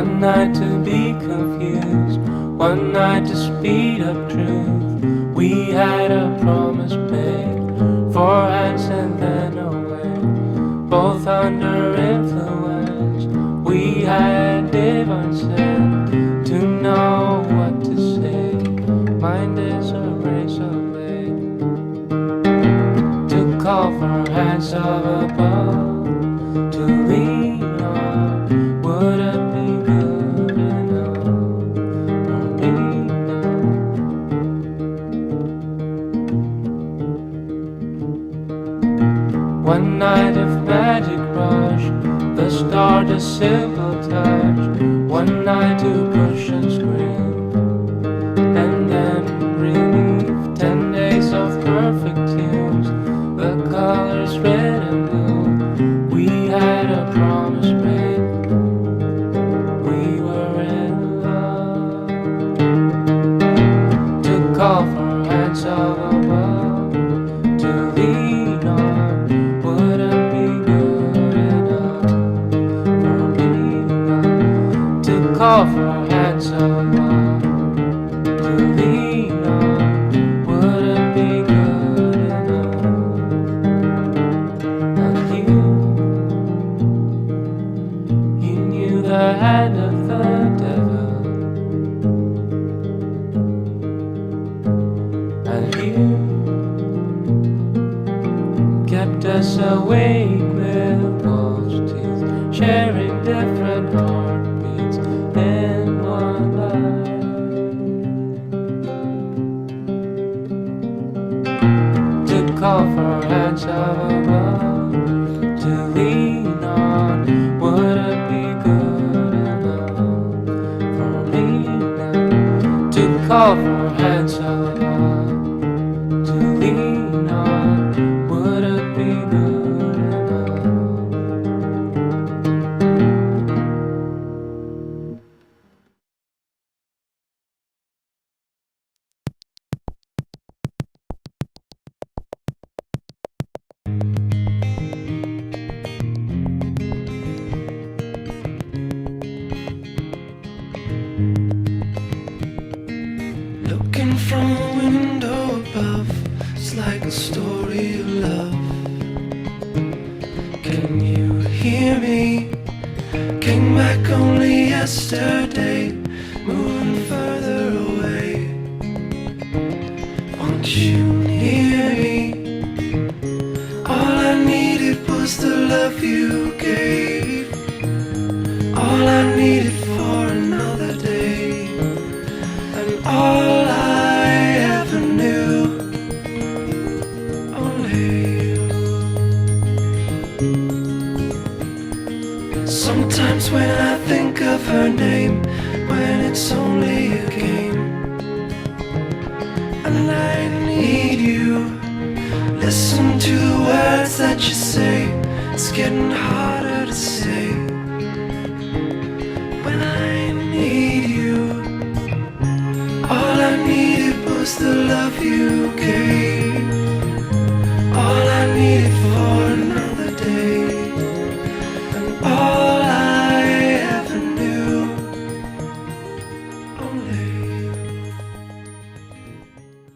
One night to be confused, one night to speed up truth. We had a promise made, 4 hands and then away, both under influence. We had divine sense to know what to say. Mind is a razor blade to call for hands of above, to lean on. Would it be good enough for me now? One night of magic rush, the start a simple touch. One night to push and scream, and then relief. 10 days of perfect tunes, the colors red and blue. We had a promise made, we were in love. To call for hands of above, to lean on. Would it be good enough for me now? To call for hands of above, to lean on. Would it be good enough? And you knew the hand of the devil, and you kept us awake with wolf's teeth, sharing different heartbeats in one life. To call for hands of above, to lean on. Would it be good enough for me now? To call for hands of above, to lean on. Would it be good enough? Looking from a window above, it's like a story of love. Can you hear me? Came back only yesterday, moving further away. Want you near me? All I needed was the love you gave. All I needed for another day, and all I ever knew, only you. Sometimes when I think of her name, when it's only a game, and I need you, listen to the words that you say. It's getting harder to say. When I need you, all I needed was the love you gave. All I needed for another day, and all I ever knew, only